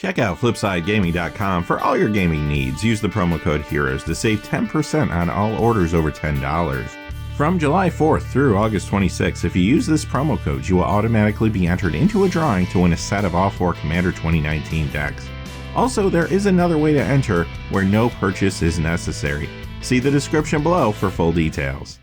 Check out FlipsideGaming.com for all your gaming needs. Use the promo code HEROES to save 10% on all orders over $10. From July 4th through August 26th, if you use this promo code, you will automatically be entered into a drawing to win a set of all 4 Commander 2019 decks. Also, there is another way to enter where no purchase is necessary. See the description below for full details.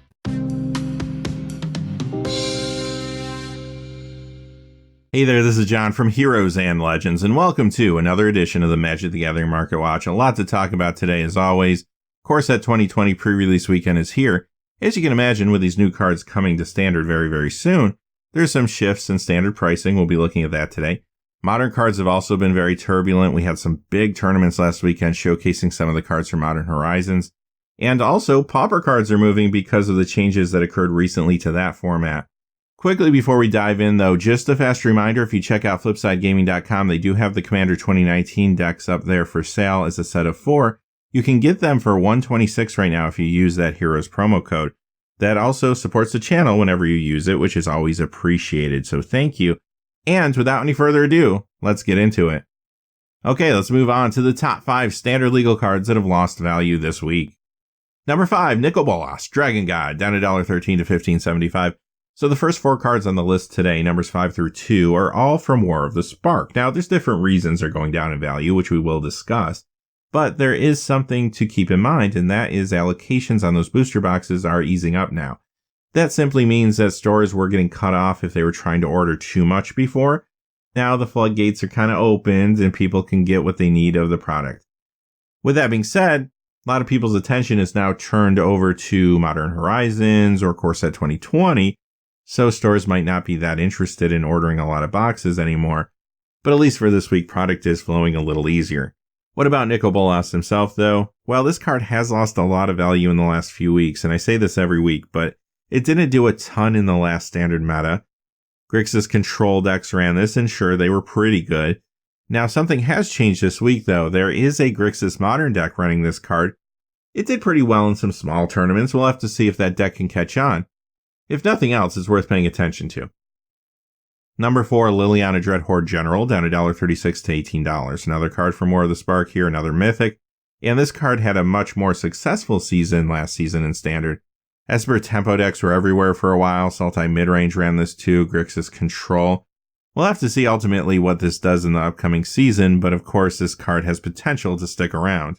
Hey there, this is John from Heroes and Legends, and welcome to another edition of the Magic the Gathering Market Watch. A lot to talk about today, as always. Of course, that 2020 pre-release weekend is here. As you can imagine, with these new cards coming to Standard very, very soon, there's some shifts in Standard pricing. We'll be looking at that today. Modern cards have also been very turbulent. We had some big tournaments last weekend showcasing some of the cards from Modern Horizons. And also, Pauper cards are moving because of the changes that occurred recently to that format. Quickly before we dive in, though, just a fast reminder, if you check out FlipsideGaming.com, they do have the Commander 2019 decks up there for sale as a set of 4. You can get them for $126 right now if you use that Heroes promo code. That also supports the channel whenever you use it, which is always appreciated, so thank you. And without any further ado, let's get into it. Okay, let's move on to the top 5 standard legal cards that have lost value this week. Number 5, Nicol Bolas, Dragon God, down $1.13 to $15.75. So the first 4 cards on the list today, numbers 5 through 2, are all from War of the Spark. Now, there's different reasons they're going down in value, which we will discuss. But there is something to keep in mind, and that is allocations on those booster boxes are easing up now. That simply means that stores were getting cut off if they were trying to order too much before. Now the floodgates are kind of opened and people can get what they need of the product. With that being said, a lot of people's attention is now turned over to Modern Horizons or Core Set 2020, so stores might not be that interested in ordering a lot of boxes anymore. But at least for this week, product is flowing a little easier. What about Nicol Bolas himself, though? Well, this card has lost a lot of value in the last few weeks, and I say this every week, but it didn't do a ton in the last standard meta. Grixis control decks ran this, and sure, they were pretty good. Now, something has changed this week, though. There is a Grixis Modern deck running this card. It did pretty well in some small tournaments. We'll have to see if that deck can catch on. If nothing else, it's worth paying attention to. Number 4, Liliana Dreadhorde General, down $1.36 to $18. Another card from War of the Spark here, another Mythic. And this card had a much more successful season last season in Standard. Esper Tempo decks were everywhere for a while. Sultai Midrange ran this too, Grixis Control. We'll have to see ultimately what this does in the upcoming season, but of course this card has potential to stick around.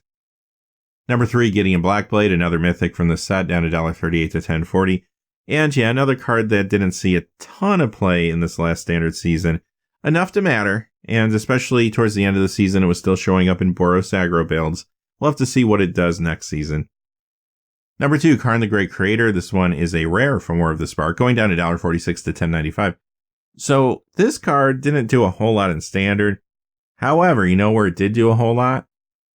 Number 3, Gideon Blackblade, another Mythic from the set, down $1.38 to $10.40. And yeah, another card that didn't see a ton of play in this last Standard season. Enough to matter, and especially towards the end of the season, it was still showing up in Boros aggro builds. We'll have to see what it does next season. Number 2, Karn the Great Creator. This one is a rare from War of the Spark, going down $1.46 to $10.95. So this card didn't do a whole lot in Standard. However, you know where it did do a whole lot?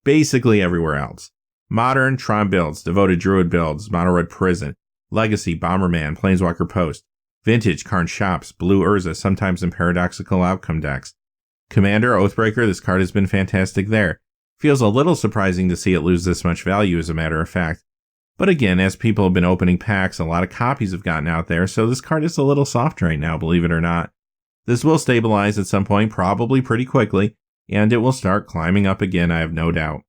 Basically everywhere else. Modern, Tron builds, Devoted Druid builds, Mono Red Prison, Legacy, Bomberman, Planeswalker Post, Vintage, Karn Shops, Blue Urza, sometimes in Paradoxical Outcome decks. Commander, Oathbreaker, this card has been fantastic there. Feels a little surprising to see it lose this much value as a matter of fact. But again, as people have been opening packs, a lot of copies have gotten out there, so this card is a little soft right now, believe it or not. This will stabilize at some point, probably pretty quickly, and it will start climbing up again, I have no doubt.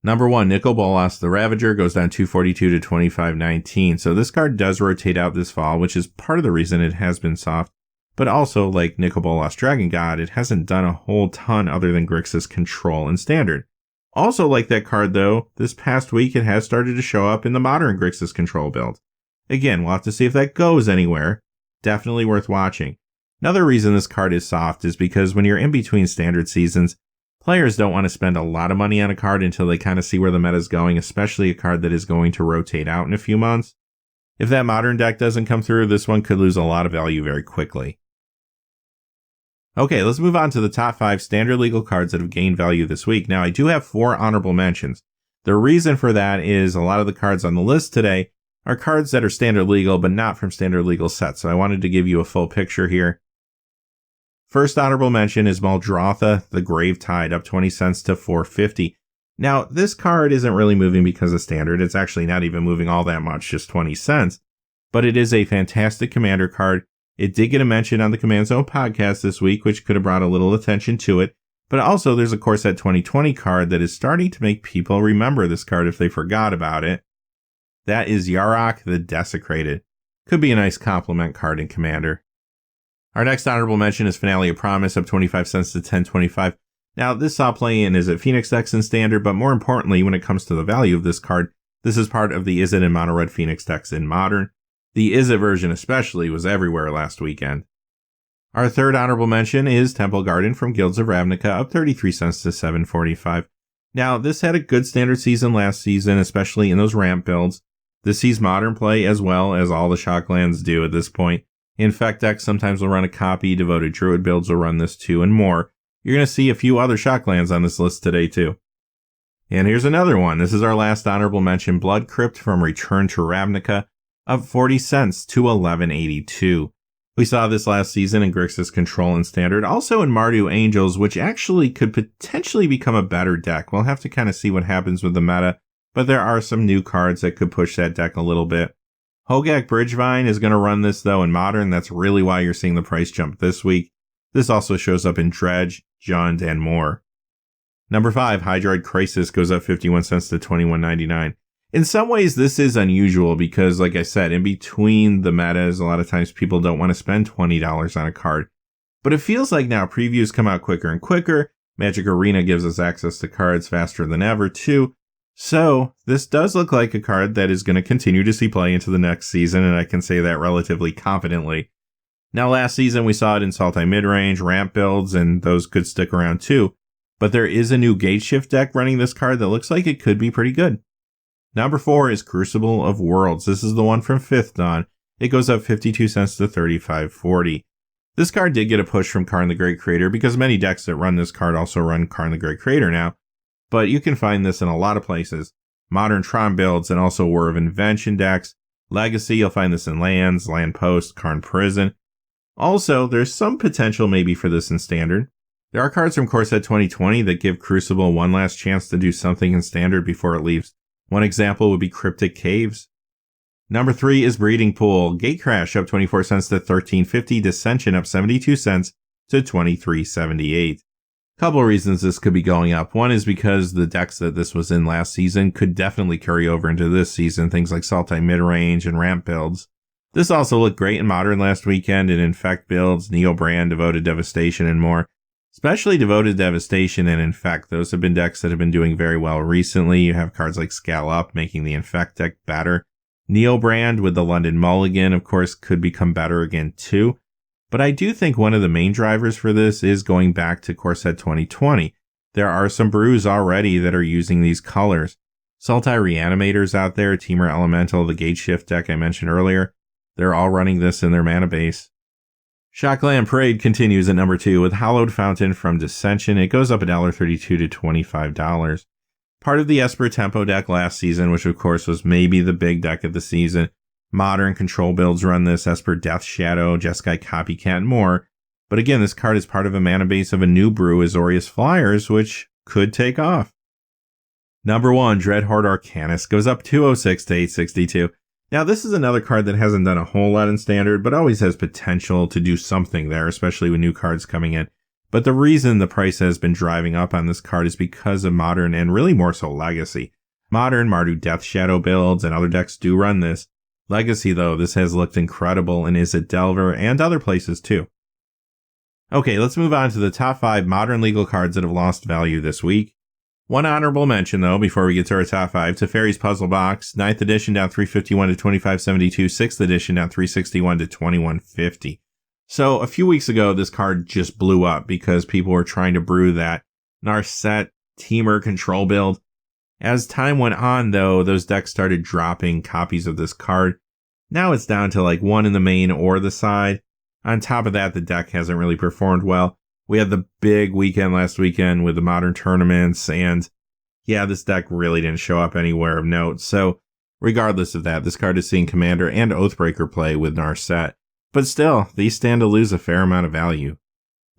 Number 1, Nicol Bolas, the Ravager, goes down $2.42 to $25.19. So this card does rotate out this fall, which is part of the reason it has been soft. But also, like Nicol Bolas Dragon God, it hasn't done a whole ton other than Grixis Control and Standard. Also like that card, though, this past week it has started to show up in the modern Grixis Control build. Again, we'll have to see if that goes anywhere. Definitely worth watching. Another reason this card is soft is because when you're in between Standard seasons, players don't want to spend a lot of money on a card until they kind of see where the meta is going, especially a card that is going to rotate out in a few months. If that modern deck doesn't come through, this one could lose a lot of value very quickly. Okay, let's move on to the top 5 standard legal cards that have gained value this week. Now, I do have 4 honorable mentions. The reason for that is a lot of the cards on the list today are cards that are standard legal, but not from standard legal sets, so I wanted to give you a full picture here. First honorable mention is Muldrotha, the Gravetide, up 20 cents to $4.50. Now, this card isn't really moving because of standard. It's actually not even moving all that much, just 20 cents. But it is a fantastic commander card. It did get a mention on the Command Zone podcast this week, which could have brought a little attention to it. But also there's a Core Set 2020 card that is starting to make people remember this card if they forgot about it. That is Yarok the Desecrated. Could be a nice complement card in Commander. Our next honorable mention is Finale of Promise, up 25 cents to 10.25. Now, this saw play in Is It Phoenix decks in Standard, but more importantly, when it comes to the value of this card, this is part of the Is It and Mono Red Phoenix decks in Modern. The Is It version especially was everywhere last weekend. Our third honorable mention is Temple Garden from Guilds of Ravnica, up 33 cents to 7.45. Now, this had a good Standard season last season, especially in those ramp builds. This sees Modern play as well as all the Shocklands do at this point. Infect decks sometimes will run a copy, Devoted Druid builds will run this too, and more. You're going to see a few other Shocklands on this list today too. And here's another one. This is our last honorable mention, Blood Crypt from Return to Ravnica, up 40 cents to 11.82. We saw this last season in Grixis Control and Standard, also in Mardu Angels, which actually could potentially become a better deck. We'll have to kind of see what happens with the meta, but there are some new cards that could push that deck a little bit. Hogak Bridgevine is going to run this though in Modern. That's really why you're seeing the price jump this week. This also shows up in Dredge, Jund, and more. Number 5, Hydroid Crisis goes up 51 cents to 21.99. In some ways, this is unusual because, like I said, in between the metas, a lot of times people don't want to spend $20 on a card. But it feels like now previews come out quicker and quicker. Magic Arena gives us access to cards faster than ever, too. So, this does look like a card that is going to continue to see play into the next season, and I can say that relatively confidently. Now, last season we saw it in Sultai Midrange, ramp builds, and those could stick around too. But there is a new Gate Shift deck running this card that looks like it could be pretty good. Number 4 is Crucible of Worlds. This is the one from 5th Dan. It goes up 52 cents to 35.40. This card did get a push from Karn the Great Creator because many decks that run this card also run Karn the Great Creator now. But you can find this in a lot of places. Modern Tron builds and also War of Invention decks. Legacy, you'll find this in Lands, Land Post, Karn Prison. Also, there's some potential maybe for this in Standard. There are cards from Core Set 2020 that give Crucible one last chance to do something in Standard before it leaves. One example would be Cryptic Caves. Number 3 is Breeding Pool. Gatecrash up 24 cents to 13.50. Dissension up 72 cents to 23.78. Couple of reasons this could be going up. One is because the decks that this was in last season could definitely carry over into this season, things like Sultai Midrange and ramp builds. This also looked great in Modern last weekend in Infect builds, Neobrand, Devoted Devastation, and more. Especially Devoted Devastation and Infect. Those have been decks that have been doing very well recently. You have cards like Scale Up making the Infect deck better. Neobrand with the London Mulligan, of course, could become better again too. But I do think one of the main drivers for this is going back to Core Set 2020. There are some brews already that are using these colors. Sultai Reanimators out there, Temur Elemental, the Gate Shift deck I mentioned earlier. They're all running this in their mana base. Shockland Parade continues at number 2 with Hallowed Fountain from Dissension. It goes up $1.32 to $25. Part of the Esper Tempo deck last season, which of course was maybe the big deck of the season. Modern Control builds run this, Esper Death Shadow, Jeskai Copycat, and more. But again, this card is part of a mana base of a new brew, Azorius Flyers, which could take off. Number 1, Dreadhorde Arcanist goes up 206 to 862. Now, this is another card that hasn't done a whole lot in Standard, but always has potential to do something there, especially with new cards coming in. But the reason the price has been driving up on this card is because of Modern and really more so Legacy. Modern, Mardu Death Shadow builds and other decks do run this. Legacy, though, this has looked incredible in Is It Delver and other places too. Okay, let's move on to the top 5 Modern legal cards that have lost value this week. One honorable mention, though, before we get to our top 5, Teferi's Puzzle Box, 9th edition down 351 to 2572, 6th edition down 361 to 2150. So a few weeks ago, this card just blew up because people were trying to brew that Narset Temur Control build. As time went on, though, those decks started dropping copies of this card. Now it's down to like one in the main or the side. On top of that, the deck hasn't really performed well. We had the big weekend last weekend with the Modern tournaments, and yeah, this deck really didn't show up anywhere of note. So regardless of that, this card is seeing Commander and Oathbreaker play with Narset. But still, these stand to lose a fair amount of value.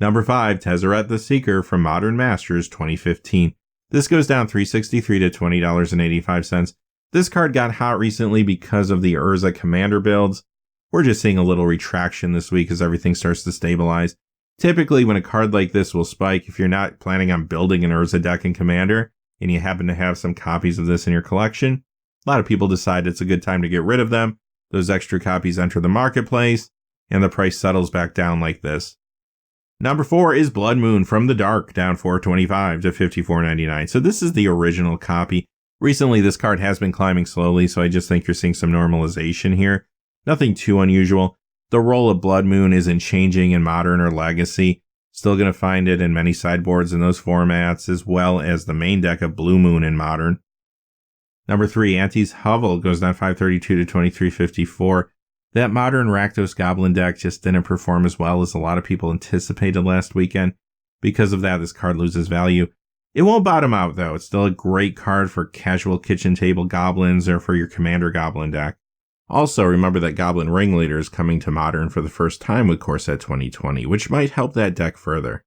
Number 5, Tezzeret the Seeker from Modern Masters 2015. This goes down $3.63 to $20.85. This card got hot recently because of the Urza Commander builds. We're just seeing a little retraction this week as everything starts to stabilize. Typically, when a card like this will spike, if you're not planning on building an Urza deck in Commander, and you happen to have some copies of this in your collection, a lot of people decide it's a good time to get rid of them. Those extra copies enter the marketplace, and the price settles back down like this. Number 4 is Blood Moon from the Dark, down $4.25 to $54.99. So this is the original copy. Recently, this card has been climbing slowly, so I just think you're seeing some normalization here. Nothing too unusual. The role of Blood Moon isn't changing in Modern or Legacy. Still going to find it in many sideboards in those formats, as well as the main deck of Blue Moon in Modern. Number 3, Auntie's Hovel goes down $5.32 to $23.54. That Modern Rakdos Goblin deck just didn't perform as well as a lot of people anticipated last weekend. Because of that, this card loses value. It won't bottom out, though. It's still a great card for casual kitchen table goblins or for your Commander Goblin deck. Also, remember that Goblin Ringleader is coming to Modern for the first time with Core Set 2020, which might help that deck further.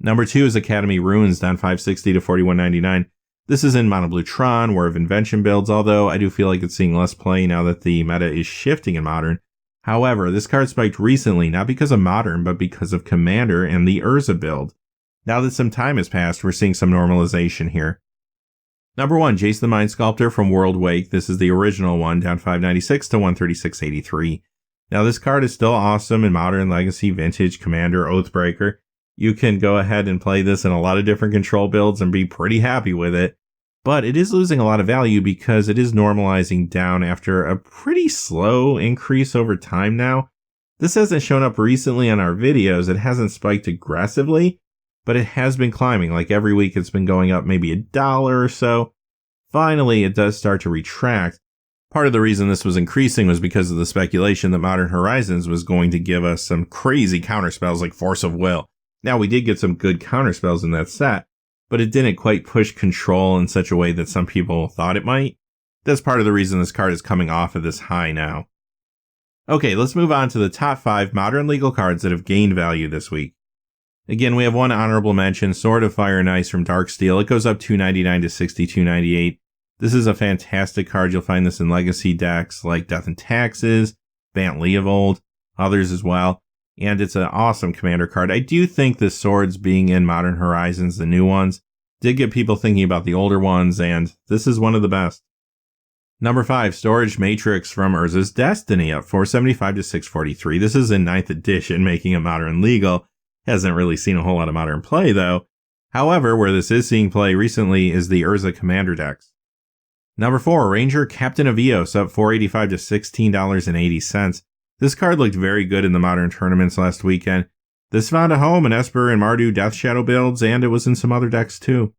Number 2 is Academy Ruins, down $5.60 to $41.99. This is in Mono Blue Tron, War of Invention builds, although I do feel like it's seeing less play now that the meta is shifting in Modern. However, this card spiked recently, not because of Modern, but because of Commander and the Urza build. Now that some time has passed, we're seeing some normalization here. Number 1, Jace the Mind Sculptor from World Wake. This is the original one, down $5.96 to $136.83. Now this card is still awesome in Modern, Legacy, Vintage, Commander, Oathbreaker. You can go ahead and play this in a lot of different control builds and be pretty happy with it. But it is losing a lot of value because it is normalizing down after a pretty slow increase over time now. This hasn't shown up recently on our videos. It hasn't spiked aggressively, but it has been climbing. Like every week it's been going up maybe $1 or so. Finally, it does start to retract. Part of the reason this was increasing was because of the speculation that Modern Horizons was going to give us some crazy counterspells like Force of Will. Now, we did get some good counterspells in that set, but it didn't quite push control in such a way that some people thought it might. That's part of the reason this card is coming off of this high now. Okay, let's move on to the top 5 Modern legal cards that have gained value this week. Again, we have one honorable mention, Sword of Fire and Ice from Darksteel. It goes up $2.99 to $62.98. This is a fantastic card. You'll find this in Legacy decks like Death and Taxes, Bant Leovold, others as well. And it's an awesome Commander card. I do think the swords being in Modern Horizons, the new ones, did get people thinking about the older ones, and this is one of the best. Number 5, Storage Matrix from Urza's Destiny, up $4.75 to $6.43. This is in 9th edition, making it Modern legal. Hasn't really seen a whole lot of Modern play, though. However, where this is seeing play recently is the Urza Commander decks. Number 4, Ranger Captain of Eos, up $4.85 to $16.80. This card looked very good in the Modern tournaments last weekend. This found a home in Esper and Mardu Death Shadow builds, and it was in some other decks too.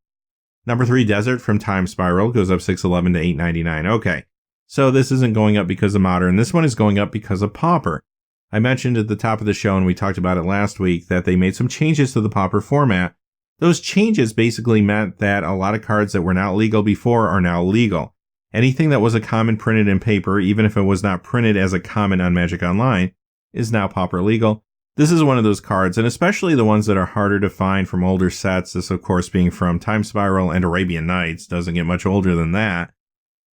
Number 3, Desert from Time Spiral, goes up $6.11 to $8.99. Okay, so this isn't going up because of Modern. This one is going up because of Pauper. I mentioned at the top of the show, and we talked about it last week, that they made some changes to the Pauper format. Those changes basically meant that a lot of cards that were not legal before are now legal. Anything that was a common printed in paper, even if it was not printed as a common on Magic Online, is now Pauper legal. This is one of those cards, and especially the ones that are harder to find from older sets, this of course being from Time Spiral and Arabian Nights, doesn't get much older than that.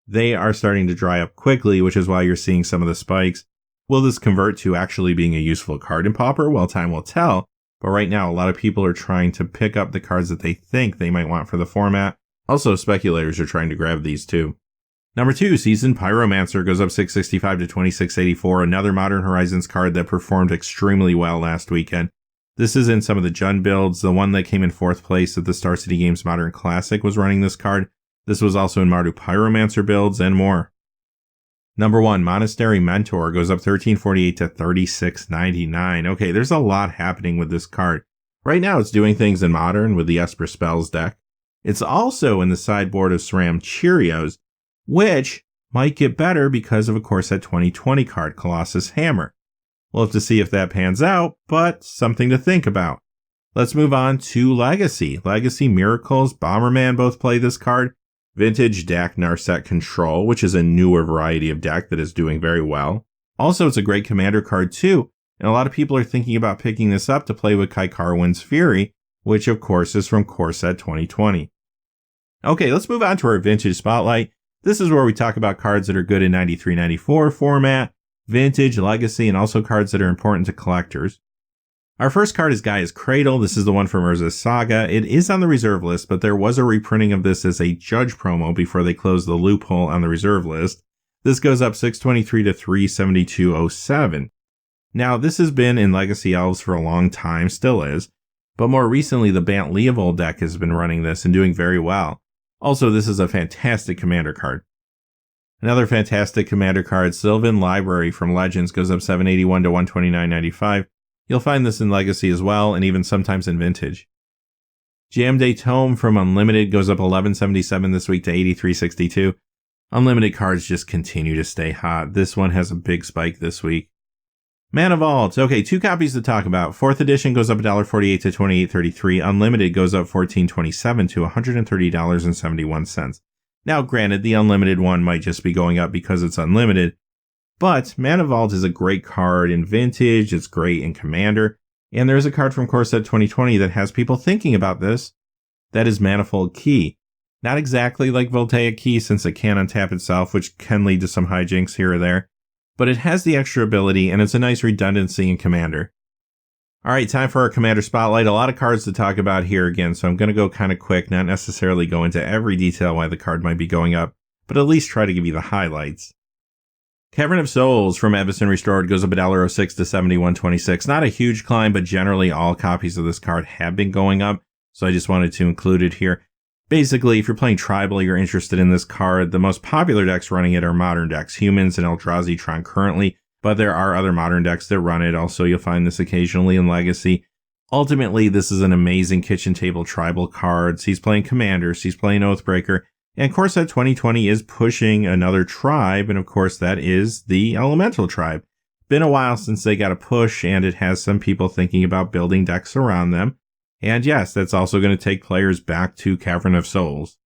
They are starting to dry up quickly, which is why you're seeing some of the spikes. Will this convert to actually being a useful card in Pauper? Well, time will tell, but right now a lot of people are trying to pick up the cards that they think they might want for the format. Also, speculators are trying to grab these too. Number 2, Seasoned Pyromancer, goes up $6.65 to $26.84, another Modern Horizons card that performed extremely well last weekend. This is in some of the Jund builds. The one that came in 4th place at the Star City Games Modern Classic was running this card. This was also in Mardu Pyromancer builds and more. Number 1, Monastery Mentor, goes up $13.48 to $36.99. Okay, there's a lot happening with this card. Right now it's doing things in Modern with the Esper Spells deck. It's also in the sideboard of SRAM Cheerios, which might get better because of a Core Set 2020 card, Colossus Hammer. We'll have to see if that pans out, but something to think about. Let's move on to Legacy. Legacy Miracles, Bomberman both play this card. Vintage Dak Narset Control, which is a newer variety of deck that is doing very well. Also, it's a great Commander card too, and a lot of people are thinking about picking this up to play with Kai Carwin's Fury, which of course is from Core Set 2020. Okay, let's move on to our Vintage Spotlight. This is where we talk about cards that are good in 93-94 format, Vintage, Legacy, and also cards that are important to collectors. Our first card is Gaia's Cradle. This is the one from Urza's Saga. It is on the reserve list, but there was a reprinting of this as a Judge promo before they closed the loophole on the reserve list. This goes up 623 to 372.07. Now, this has been in Legacy Elves for a long time, still is, but more recently the Bant Leovold deck has been running this and doing very well. Also, this is a fantastic commander card. Another fantastic commander card, Sylvan Library from Legends, goes up 781 to 129.95. You'll find this in Legacy as well, and even sometimes in Vintage. Jam Day Tome from Unlimited goes up 1177 this week to 83.62. Unlimited cards just continue to stay hot. This one has a big spike this week. Mana Vault. Okay, 2 copies to talk about. 4th edition goes up $1.48 to 28.33. Unlimited goes up $14.27 to $130.71. Now, granted, the Unlimited one might just be going up because it's unlimited, but Mana Vault is a great card in Vintage, it's great in Commander, and there's a card from Core Set 2020 that has people thinking about this. That is Manifold Key. Not exactly like Voltaic Key since it can untap itself, which can lead to some hijinks here or there, but it has the extra ability and it's a nice redundancy in Commander. Alright, time for our Commander Spotlight. A lot of cards to talk about here again, so I'm going to go kind of quick, not necessarily go into every detail why the card might be going up, but at least try to give you the highlights. Cavern of Souls from Edison Restored goes up $1.06 to 71.26. Not a huge climb, but generally all copies of this card have been going up, so I just wanted to include it here. Basically, if you're playing Tribal, you're interested in this card. The most popular decks running it are Modern decks, Humans and Eldrazi Tron currently, but there are other Modern decks that run it. Also, you'll find this occasionally in Legacy. Ultimately, this is an amazing kitchen table Tribal card. He's playing Commanders, he's playing Oathbreaker, and of course that 2020 is pushing another tribe, and of course that is the Elemental tribe. Been a while since they got a push, and it has some people thinking about building decks around them. And yes, that's also going to take players back to Cavern of Souls.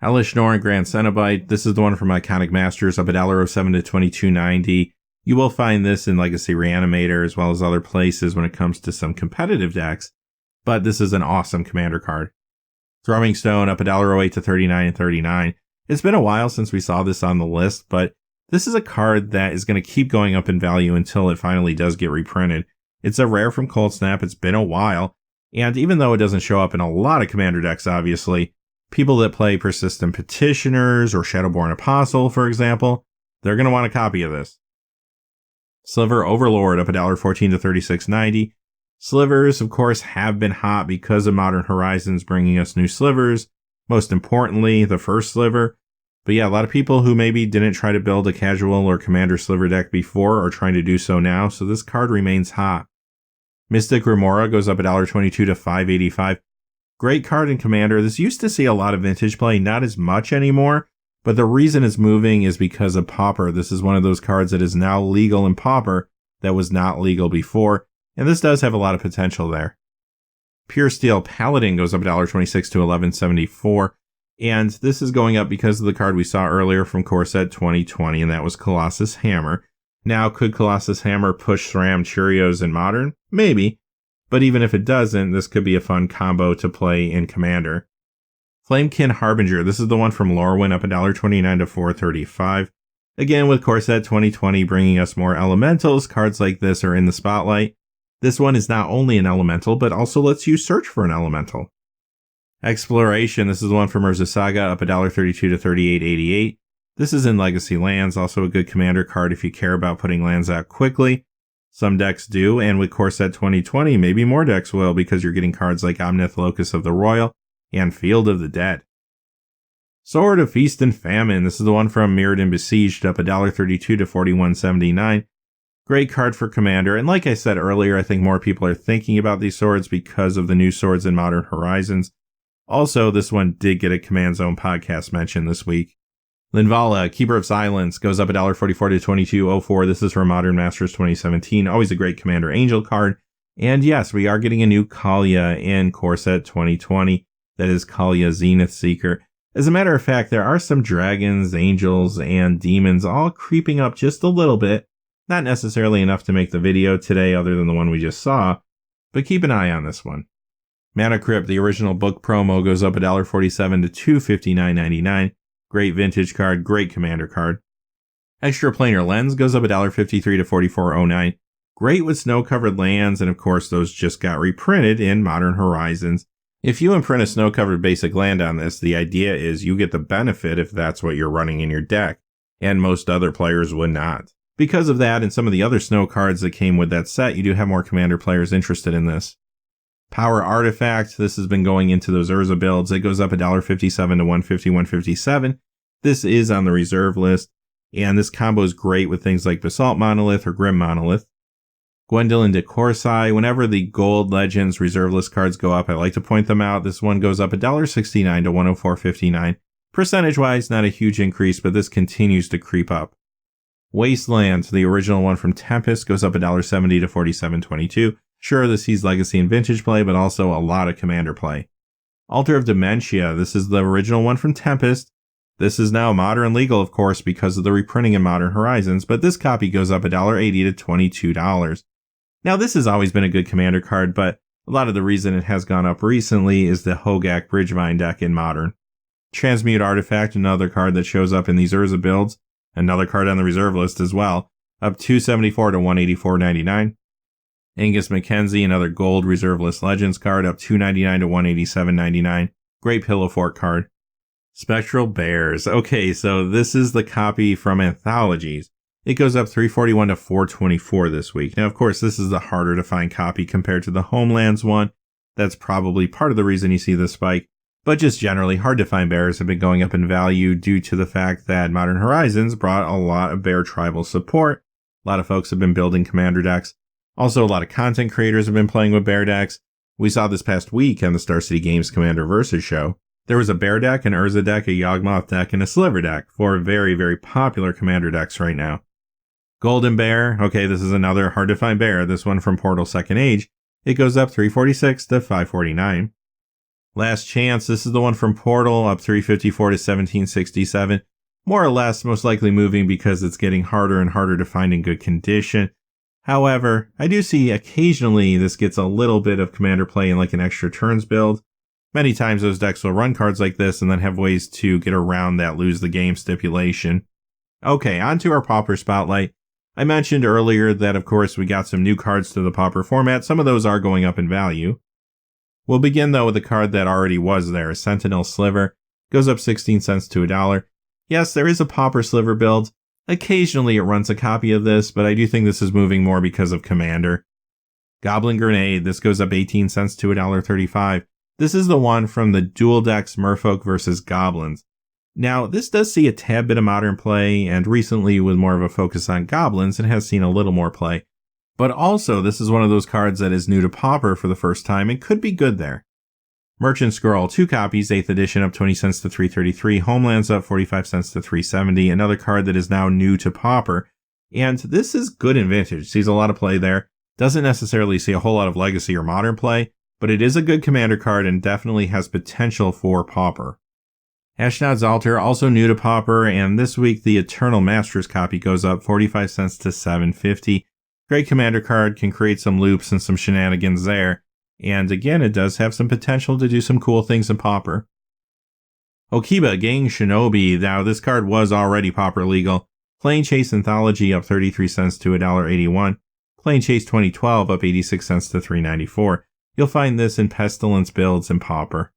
Hellish Norn Grand Cenobite. This is the one from Iconic Masters, up $1.07 to 22.90. You will find this in Legacy Reanimator as well as other places when it comes to some competitive decks, but this is an awesome commander card. Thrumming Stone up $1.08 to 39.39. It's been a while since we saw this on the list, but this is a card that is going to keep going up in value until it finally does get reprinted. It's a rare from Cold Snap. It's been a while, and even though it doesn't show up in a lot of commander decks, obviously, people that play Persistent Petitioners or Shadowborn Apostle, for example, they're going to want a copy of this. Sliver Overlord up $1.14 to 36.90. Slivers, of course, have been hot because of Modern Horizons bringing us new slivers. Most importantly, the first sliver. But yeah, a lot of people who maybe didn't try to build a casual or commander sliver deck before are trying to do so now, so this card remains hot. Mystic Remora goes up $1.22 to 5.85. Great card in Commander. This used to see a lot of Vintage play, not as much anymore, but the reason it's moving is because of Pauper. This is one of those cards that is now legal in Pauper that was not legal before, and this does have a lot of potential there. Pure Steel Paladin goes up $1.26 to 11.74, and this is going up because of the card we saw earlier from Core Set 2020, and that was Colossus Hammer. Now, could Colossus Hammer push SRAM Cheerios in Modern? Maybe, but even if it doesn't, this could be a fun combo to play in Commander. Flamekin Harbinger, this is the one from Lorwyn, up $1.29 to 4.35. Again, with Core Set 2020 bringing us more elementals, cards like this are in the spotlight. This one is not only an elemental, but also lets you search for an elemental. Exploration, this is the one from Urza Saga, up $1.32 to 38.88. This is in Legacy Lands, also a good commander card if you care about putting lands out quickly. Some decks do, and with Core Set 2020, maybe more decks will because you're getting cards like Omnith Locus of the Royal and Field of the Dead. Sword of Feast and Famine, this is the one from Mirrodin Besieged, up $1.32 to 41.79. Great card for Commander, and like I said earlier, I think more people are thinking about these swords because of the new swords in Modern Horizons. Also, this one did get a Command Zone podcast mention this week. Linvala, Keeper of Silence, goes up $1.44 to 22.04. This is from Modern Masters 2017. Always a great Commander Angel card. And yes, we are getting a new Kaalia in Core Set 2020. That is Kaalia Zenith Seeker. As a matter of fact, there are some dragons, angels, and demons all creeping up just a little bit. Not necessarily enough to make the video today other than the one we just saw, but keep an eye on this one. Mana Crypt, the original book promo, goes up $1.47 to 259.99. Great vintage card, great commander card. Extra Planar Lens goes up $1.53 to 44.09. Great with snow-covered lands, and of course those just got reprinted in Modern Horizons. If you imprint a snow-covered basic land on this, the idea is you get the benefit if that's what you're running in your deck, and most other players would not. Because of that and some of the other snow cards that came with that set, you do have more Commander players interested in this. Power Artifact, this has been going into those Urza builds. It goes up $1.57 to $150, $157. This is on the reserve list, and this combo is great with things like Basalt Monolith or Grim Monolith. Gwendolyn de Corsai, whenever the Gold Legends reserve list cards go up, I like to point them out. This one goes up $1.69 to $104.59. Percentage-wise, not a huge increase, but this continues to creep up. Wasteland, the original one from Tempest, goes up $1.70 to $47.22. Sure, this sees Legacy and Vintage play, but also a lot of Commander play. Altar of Dementia, this is the original one from Tempest. This is now modern legal, of course, because of the reprinting in Modern Horizons, but this copy goes up $1.80 to $22. Now, this has always been a good Commander card, but a lot of the reason it has gone up recently is the Hogak Bridgevine deck in Modern. Transmute Artifact, another card that shows up in these Urza builds, another card on the reserve list as well, up $2.74 to $184.99. Angus Mackenzie, another gold reserve list Legends card, up $2.99 to $187.99. Great Pillow Fort card. Spectral Bears. Okay, so this is the copy from Anthologies. It goes up $3.41 to $4.24 this week. Now, of course, this is the harder to find copy compared to the Homelands one. That's probably part of the reason you see the spike. But just generally, hard to find bears have been going up in value due to the fact that Modern Horizons brought a lot of bear tribal support. A lot of folks have been building Commander decks. Also, a lot of content creators have been playing with bear decks. We saw this past week on the Star City Games Commander Versus show. There was a bear deck, an Urza deck, a Yawgmoth deck, and a Sliver deck. Four very, very popular Commander decks right now. Golden Bear. Okay, this is another hard to find bear. This one from Portal Second Age. It goes up $3.46 to $5.49. Last Chance. This is the one from Portal, up $3.54 to $17.67. More or less, most likely moving because it's getting harder and harder to find in good condition. However, I do see occasionally this gets a little bit of Commander play in like an extra turns build. Many times those decks will run cards like this and then have ways to get around that lose the game stipulation. Okay, on to our Pauper Spotlight. I mentioned earlier that of course we got some new cards to the Pauper format. Some of those are going up in value. We'll begin though with a card that already was there, Sentinel Sliver. Goes up 16 cents to $1. Yes, there is a Pauper Sliver build. Occasionally it runs a copy of this, but I do think this is moving more because of Commander. Goblin Grenade, this goes up 18 cents to $1.35. This is the one from the Dual Decks Merfolk vs. Goblins. Now, this does see a tad bit of modern play, and recently with more of a focus on Goblins, it has seen a little more play. But also, this is one of those cards that is new to Pauper for the first time and could be good there. Merchant Scroll, 2 copies, 8th edition, up 20 cents to $3.33. Homelands up 45 cents to $3.70. Another card that is now new to Pauper. And this is good in Vintage. Sees a lot of play there. Doesn't necessarily see a whole lot of Legacy or Modern play, but it is a good Commander card and definitely has potential for Pauper. Ashnod's Altar, also new to Pauper, and this week the Eternal Masters copy goes up 45 cents to $7.50. Great Commander card, can create some loops and some shenanigans there. And again, it does have some potential to do some cool things in Pauper. Okiba Gang Shinobi. Now, this card was already Pauper legal. Plane Chase Anthology up 33 cents to $1.81. Plane Chase 2012 up 86 cents to $3.94. You'll find this in Pestilence builds in Pauper.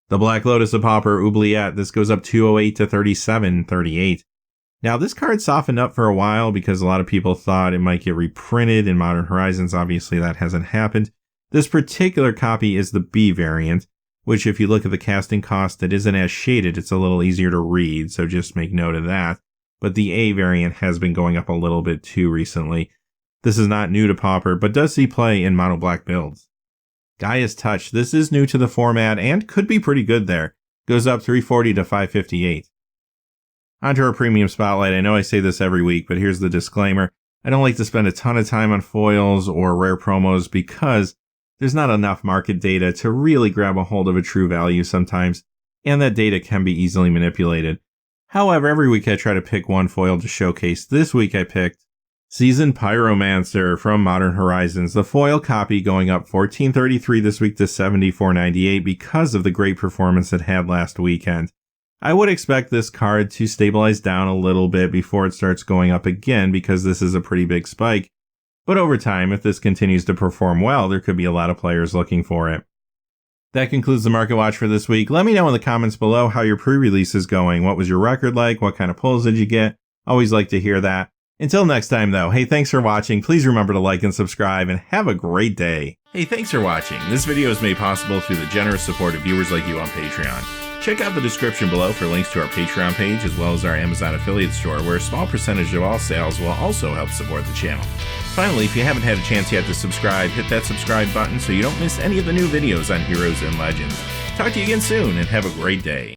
The Black Lotus of Pauper, Oubliette. This goes up 208 to $37.38. Now, this card softened up for a while because a lot of people thought it might get reprinted in Modern Horizons. Obviously, that hasn't happened. This particular copy is the B variant, which if you look at the casting cost, it isn't as shaded. It's a little easier to read, so just make note of that. But the A variant has been going up a little bit too recently. This is not new to Pauper, but does see play in mono black builds. Gaia's Touch. This is new to the format and could be pretty good there. Goes up $3.40 to $5.58. Onto our Premium Spotlight. I know I say this every week, but here's the disclaimer. I don't like to spend a ton of time on foils or rare promos because there's not enough market data to really grab a hold of a true value sometimes, and that data can be easily manipulated. However, every week I try to pick one foil to showcase. This week I picked Seasoned Pyromancer from Modern Horizons, the foil copy going up $14.33 this week to $74.98 because of the great performance it had last weekend. I would expect this card to stabilize down a little bit before it starts going up again because this is a pretty big spike. but over time, if this continues to perform well, there could be a lot of players looking for it. That concludes the Market Watch for this week. Let me know in the comments below how your pre-release is going. What was your record like? What kind of pulls did you get? Always like to hear that. Until next time, though, hey, thanks for watching. Please remember to like and subscribe, and have a great day. Hey, thanks for watching. This video is made possible through the generous support of viewers like you on Patreon. Check out the description below for links to our Patreon page, as well as our Amazon affiliate store, where a small percentage of all sales will also help support the channel. Finally, if you haven't had a chance yet to subscribe, hit that subscribe button so you don't miss any of the new videos on Heroes and Legends. Talk to you again soon, and have a great day.